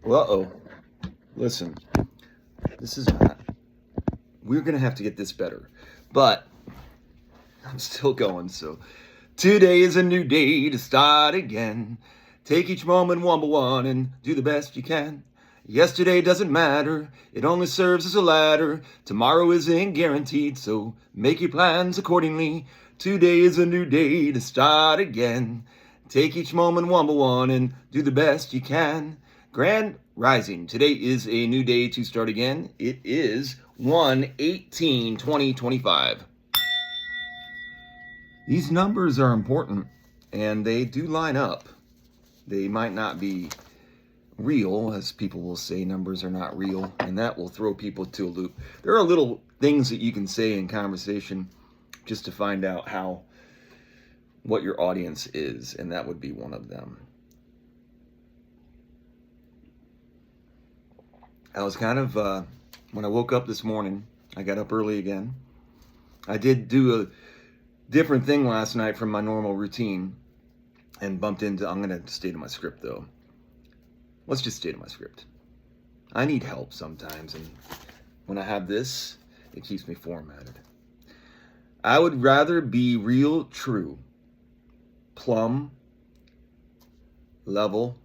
Uh-oh. Listen, this is not. We're going to have to get this better. But I'm still going, so. Today is a new day to start again. Take each moment one by one and do the best you can. Yesterday doesn't matter, it only serves as a ladder. Tomorrow isn't guaranteed, so make your plans accordingly. Today is a new day to start again. Take each moment one by one and do the best you can. Grand Rising. Today is a new day to start again. It is 1/18/2025. These numbers are important and they do line up. They might not be real, as people will say numbers are not real, and that will throw people to a loop. There are little things that you can say in conversation just to find out what your audience is, and that would be one of them. I was when I woke up this morning, I got up early again. I did do a different thing last night from my normal routine and bumped into, I'm going to stay to my script though. Let's just stay to my script. I need help sometimes, and when I have this, it keeps me formatted. I would rather be real true, plumb, level,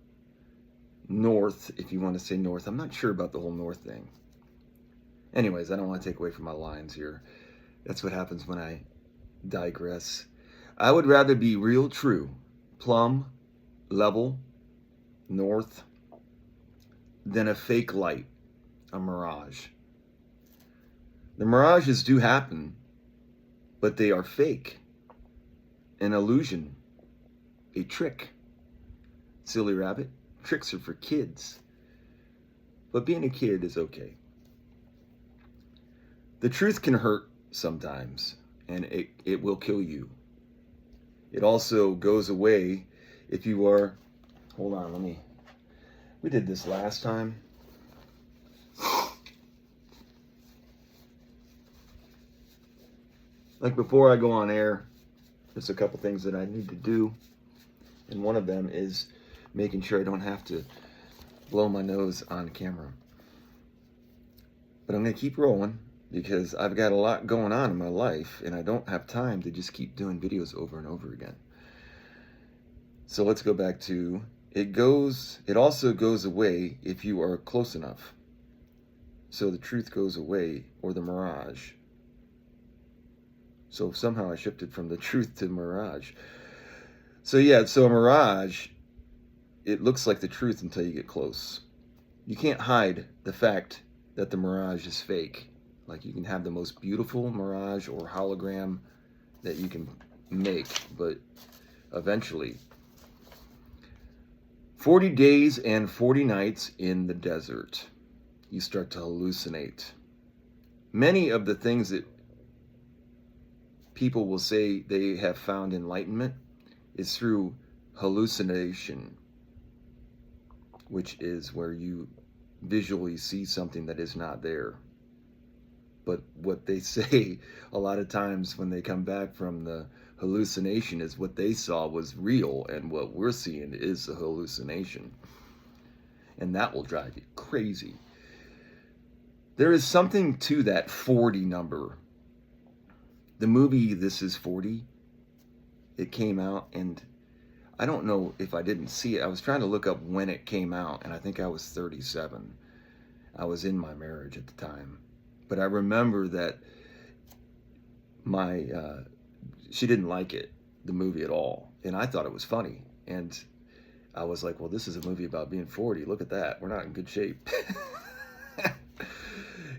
north, if you want to say north. I'm not sure about the whole north thing. Anyways, I don't want to take away from my lines here. That's what happens when I digress. I would rather be real true, plumb, level, north, than a fake light, a mirage. The mirages do happen, but they are fake, an illusion, a trick. Silly rabbit, tricks are for kids, but being a kid is okay. The truth can hurt sometimes, and it will kill you. It also goes away if you are, hold on, we did this last time. Like before I go on air, there's a couple things that I need to do, and one of them is making sure I don't have to blow my nose on camera. But I'm going to keep rolling because I've got a lot going on in my life, and I don't have time to just keep doing videos over and over again. So let's go back to, it also goes away if you are close enough. So the truth goes away, or the mirage. So somehow I shifted from the truth to mirage. So a mirage, it looks like the truth until you get close. You can't hide the fact that the mirage is fake. Like, you can have the most beautiful mirage or hologram that you can make, but eventually 40 days and 40 nights in the desert, you start to hallucinate. Many of the things that people will say they have found enlightenment is through hallucination, which is where you visually see something that is not there. But what they say a lot of times when they come back from the hallucination is what they saw was real, and what we're seeing is a hallucination. And that will drive you crazy. There is something to that 40 number. The movie This Is 40, it came out, and I don't know if I didn't see it. I was trying to look up when it came out, and I think I was 37. I was in my marriage at the time. But I remember that she didn't like it, the movie, at all. And I thought it was funny. And I was like, well, this is a movie about being 40. Look at that. We're not in good shape.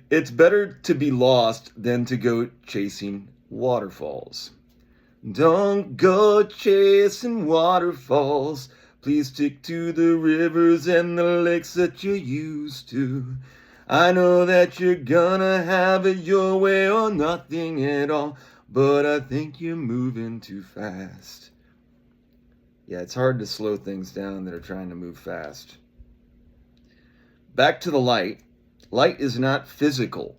It's better to be lost than to go chasing waterfalls. Don't go chasing waterfalls. Please stick to the rivers and the lakes that you're used to. I know that you're gonna have it your way or nothing at all, but I think you're moving too fast. Yeah, it's hard to slow things down that are trying to move fast. Back to the light. Light is not physical.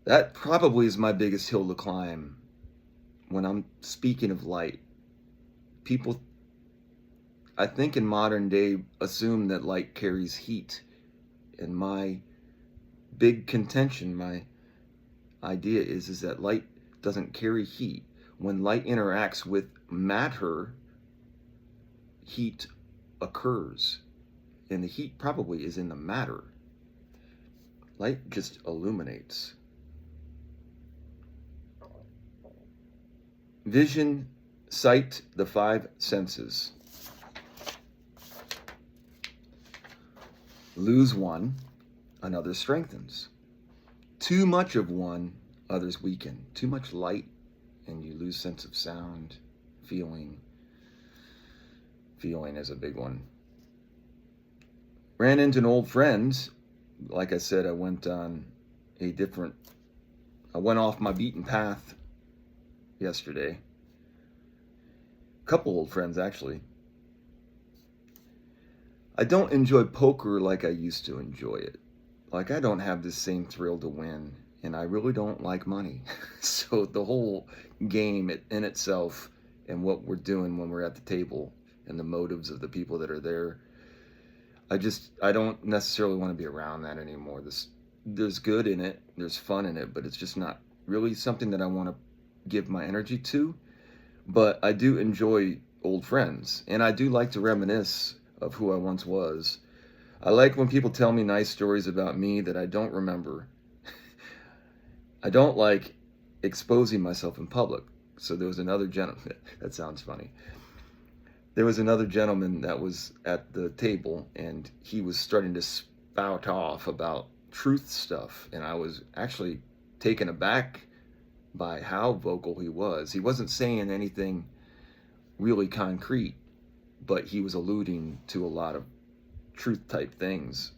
That probably is my biggest hill to climb. When I'm speaking of light, people, I think in modern day assume that light carries heat. And my big contention, my idea is that light doesn't carry heat. When light interacts with matter, heat occurs. And the heat probably is in the matter. Light just illuminates. Vision, sight, the five senses. Lose one, another strengthens. Too much of one, others weaken. Too much light, and you lose sense of sound, feeling. Feeling is a big one. Ran into an old friend. Like I said, I went off my beaten path yesterday. A couple old friends, actually. I don't enjoy poker like I used to enjoy it. Like, I don't have the same thrill to win, and I really don't like money. So the whole game in itself and what we're doing when we're at the table and the motives of the people that are there, I don't necessarily want to be around that anymore. There's good in it, there's fun in it, but it's just not really something that I want to give my energy to. But I do enjoy old friends, and I do like to reminisce of who I once was. I like when people tell me nice stories about me that I don't remember. I don't like exposing myself in public. So there was another gentleman, that sounds funny. There was another gentleman that was at the table, and he was starting to spout off about truth stuff, and I was actually taken aback by how vocal he was. He wasn't saying anything really concrete, but he was alluding to a lot of truth type things,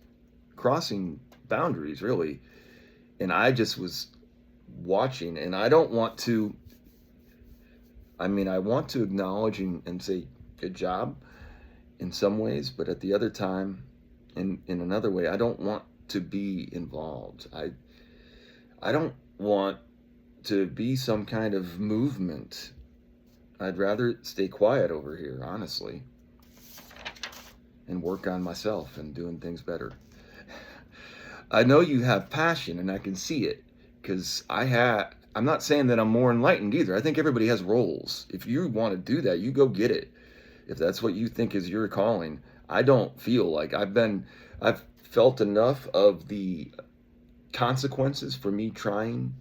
crossing boundaries really. And I just was watching, and I want to acknowledge and say good job in some ways, but at the other time, in another way, I don't want to be involved. I don't want to be some kind of movement. I'd rather stay quiet over here, honestly, and work on myself and doing things better. I know you have passion, and I can see it, because I'm not saying that I'm more enlightened either. I think everybody has roles. If you want to do that, you go get it. If that's what you think is your calling. I don't feel like I've felt enough of the consequences for me trying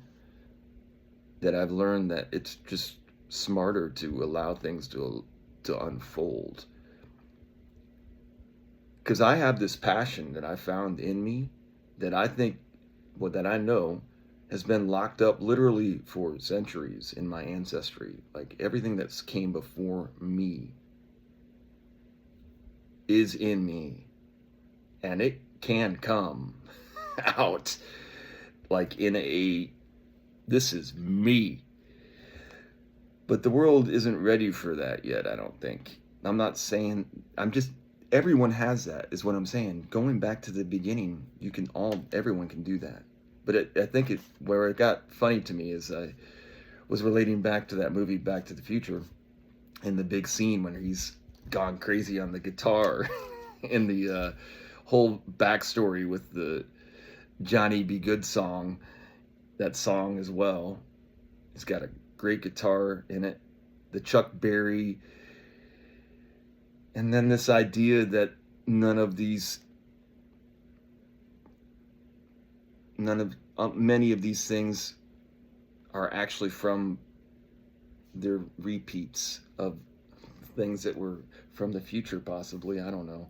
that I've learned that it's just smarter to allow things to unfold. Because I have this passion that I found in me that I think, well, that I know has been locked up literally for centuries in my ancestry. Like, everything that's came before me is in me, and it can come out like this is me. But the world isn't ready for that yet, I don't think. Everyone has that, is what I'm saying. Going back to the beginning, everyone can do that. But I think where it got funny to me is I was relating back to that movie Back to the Future, and the big scene when he's gone crazy on the guitar and the whole backstory with the Johnny B. Good song, that song as well. It's got a great guitar in it, the Chuck Berry, and then this idea that many of these things are actually they're repeats of things that were from the future, possibly. I don't know.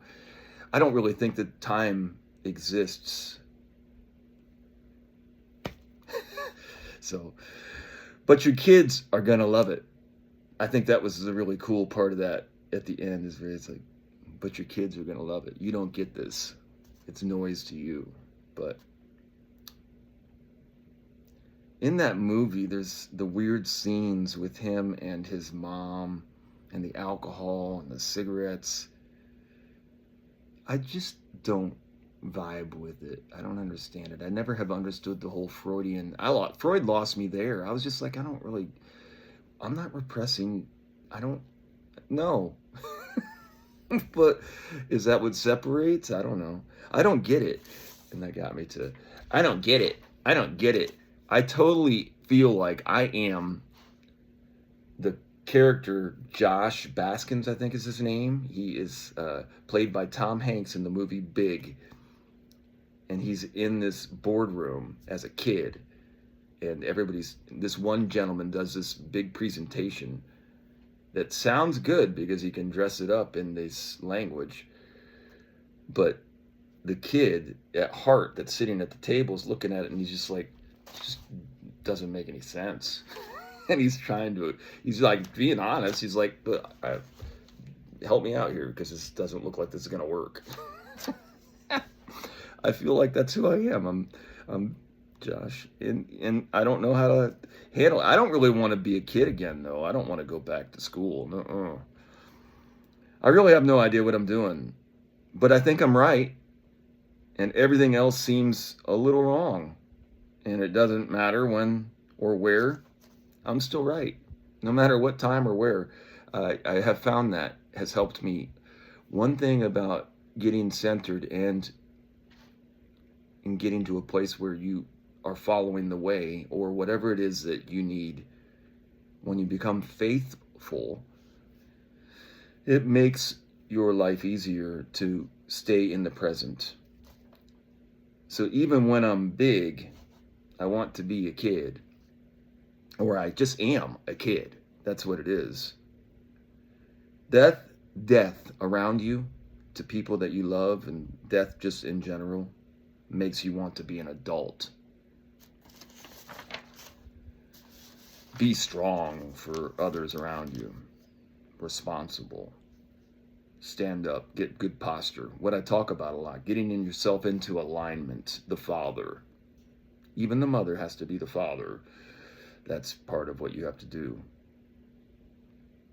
I don't really think that time exists. So, but your kids are gonna love it. I think that was the really cool part of that at the end, is where it's like, but your kids are gonna love it. You don't get this. It's noise to you. But in that movie, there's the weird scenes with him and his mom, and the alcohol and the cigarettes. I just don't vibe with it. I don't understand it. I never have understood the whole Freudian. Freud lost me there. I was just like, I'm not repressing. I don't know. But is that what separates? I don't know. I don't get it. And that got me to, I don't get it. I don't get it. I totally feel like I am the character Josh Baskins, I think is his name. He is played by Tom Hanks in the movie Big. And he's in this boardroom as a kid. And this one gentleman does this big presentation that sounds good because he can dress it up in this language. But the kid at heart that's sitting at the table is looking at it and he's just like, it just doesn't make any sense. And he's like being honest. He's like, but help me out here because this doesn't look like this is going to work. I feel like that's who I am. I'm Josh, and I don't know how to handle it. I don't really want to be a kid again, though. I don't want to go back to school. Nuh-uh. I really have no idea what I'm doing, but I think I'm right, and everything else seems a little wrong, and it doesn't matter when or where. I'm still right, no matter what time or where. I have found that has helped me. One thing about getting centered and getting to a place where you are following the way or whatever it is that you need, when you become faithful, it makes your life easier to stay in the present. So even when I'm big, I want to be a kid, or I just am a kid. That's what it is. Death around you, to people that you love, and death just in general, makes you want to be an adult. Be strong for others around you. Responsible. Stand up. Get good posture. What I talk about a lot. Getting in yourself into alignment. The father. Even the mother has to be the father. That's part of what you have to do.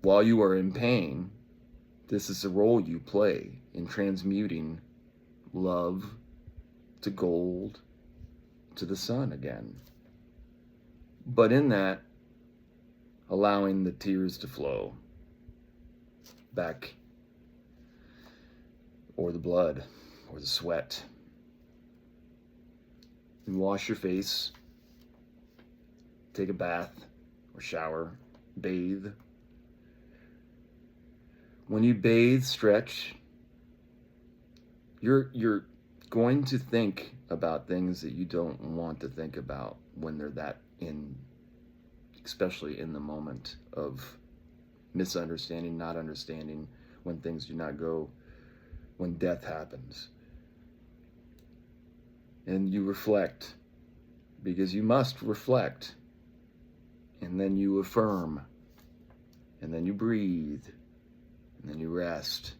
While you are in pain, this is the role you play in transmuting love to gold, to the sun again. But in that, allowing the tears to flow back, or the blood, or the sweat. And wash your face, take a bath, or shower, bathe. When you bathe, stretch, you're going to think about things that you don't want to think about when they're that especially in the moment of misunderstanding, not understanding, when things do not go, when death happens. And you reflect, because you must reflect, and then you affirm, and then you breathe, and then you rest,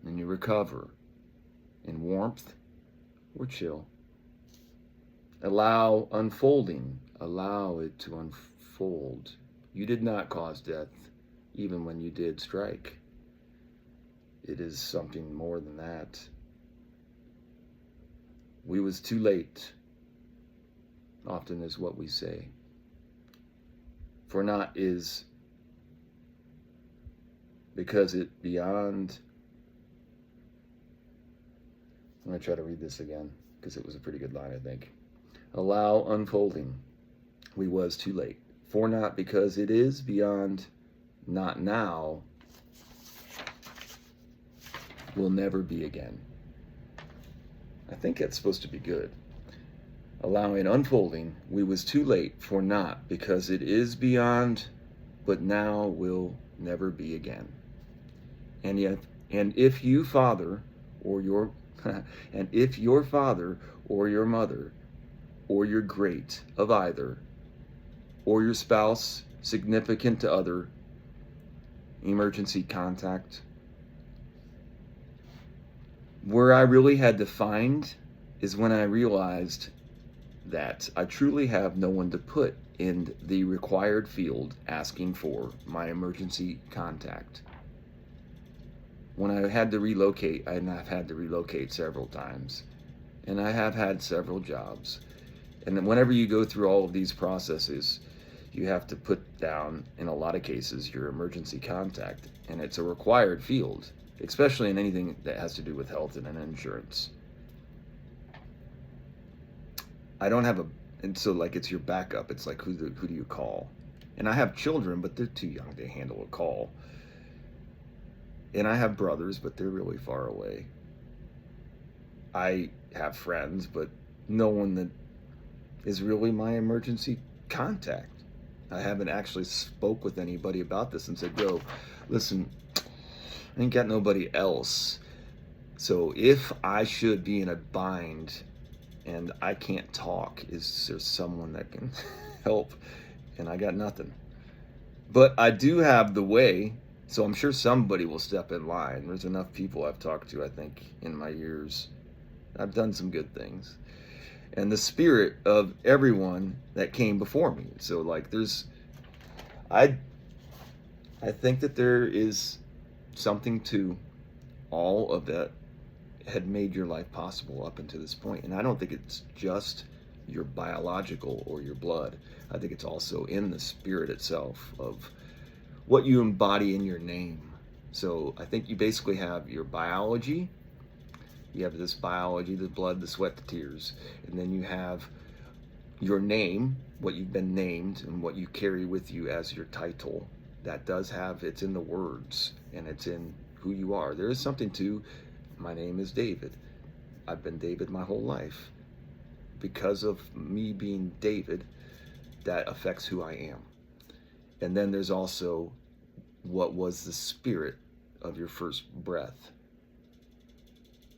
and then you recover in warmth or chill. Allow unfolding. Allow it to unfold. You did not cause death, even when you did strike. It is something more than that. We was too late, often is what we say. For not is because it beyond. I'm going to try to read this again because it was a pretty good line, I think. Allow unfolding. We was too late. For not because it is beyond, not now, will never be again. I think that's supposed to be good. Allowing unfolding, we was too late. For not because it is beyond, but now will never be again. And yet, and if you father or your and if your father or your mother or your great of either, or your spouse, significant to other, emergency contact, where I really had to find is when I realized that I truly have no one to put in the required field asking for my emergency contact. When I had to relocate, and I've had to relocate several times, and I have had several jobs. And whenever you go through all of these processes, you have to put down, in a lot of cases, your emergency contact, and it's a required field. especially in anything that has to do with health and insurance. I don't have a, and so like it's your backup. It's like who do you call? And I have children, but they're too young to handle a call. And I have brothers, but they're really far away. I have friends, but no one that is really my emergency contact. I haven't actually spoke with anybody about this and said, yo, listen, I ain't got nobody else. So if I should be in a bind and I can't talk, is there someone that can help? And I got nothing. But I do have the way, so I'm sure somebody will step in line. There's enough people I've talked to, I think, in my years. I've done some good things. And the spirit of everyone that came before me. So like I think that there is something to all of that had made your life possible up until this point. And I don't think it's just your biological or your blood. I think it's also in the spirit itself of what you embody in your name. So I think you basically have your biology. You have this biology, the blood, the sweat, the tears. And then you have your name, what you've been named, and what you carry with you as your title. That does have, it's in the words, and it's in who you are. There is something to, my name is David. I've been David my whole life. Because of me being David, that affects who I am. And then there's also what was the spirit of your first breath.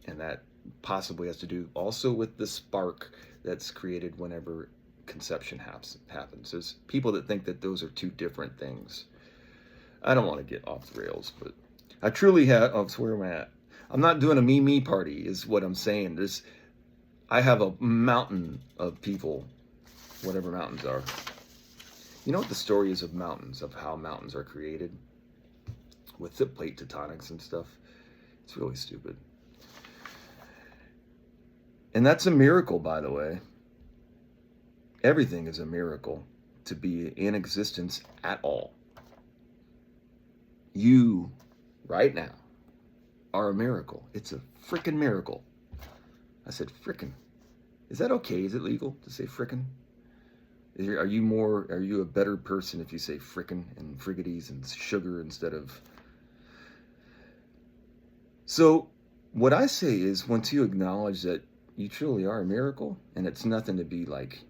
And that possibly has to do also with the spark that's created whenever conception happens. There's people that think that those are two different things. I don't want to get off the rails, but I truly have, oh, that's where I'm at. I'm not doing a me party is what I'm saying. I have a mountain of people, whatever mountains are. You know what the story is of mountains, of how mountains are created? With the plate tectonics and stuff. It's really stupid. And that's a miracle, by the way. Everything is a miracle to be in existence at all. You, right now, are a miracle. It's a freaking miracle. I said frickin'. Is that okay? Is it legal to say frickin'? Are you a better person if you say frickin' and friggities and sugar instead of... So what I say is, once you acknowledge that you truly are a miracle, and it's nothing to be like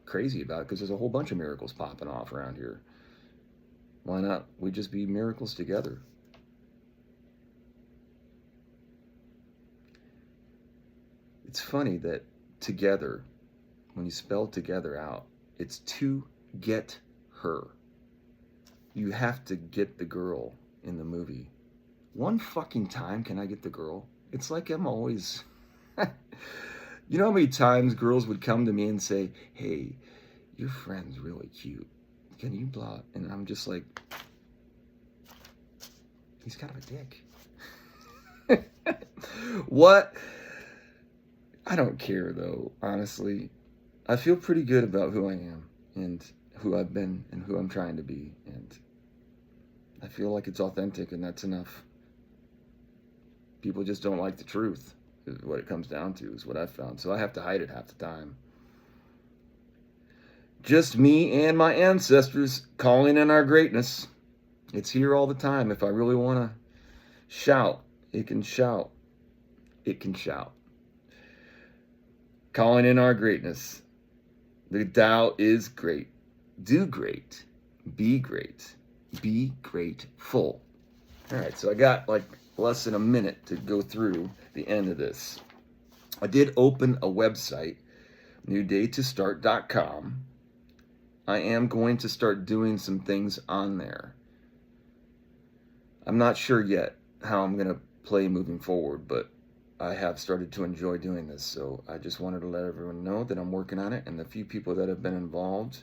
crazy about, because there's a whole bunch of miracles popping off around here. Why not we just be miracles together? It's funny that together, when you spell together out, it's to get her. You have to get the girl in the movie. One fucking time can I get the girl? It's like I'm always... You know how many times girls would come to me and say, hey, your friend's really cute. Can you blah? And I'm just like, he's kind of a dick. What? I don't care though, honestly. I feel pretty good about who I am and who I've been and who I'm trying to be. And I feel like it's authentic, and that's enough. People just don't like the truth, is what it comes down to, is what I've found. So I have to hide it half the time. Just me and my ancestors calling in our greatness. It's here all the time. If I really want to shout, it can shout. It can shout. Calling in our greatness. The Tao is great. Do great. Be great. Be grateful. All right, so I got like less than a minute to go through the end of this. I did open a website, newdaytostart.com. I am going to start doing some things on there. I'm not sure yet how I'm going to play moving forward, but I have started to enjoy doing this. So I just wanted to let everyone know that I'm working on it, and the few people that have been involved,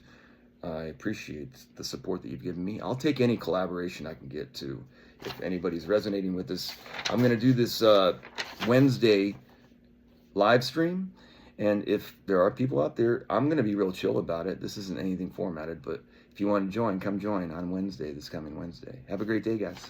I appreciate the support that you've given me. I'll take any collaboration I can get to. If anybody's resonating with this, I'm going to do this Wednesday live stream. And if there are people out there, I'm going to be real chill about it. This isn't anything formatted, but if you want to join, come join on Wednesday, this coming Wednesday. Have a great day, guys.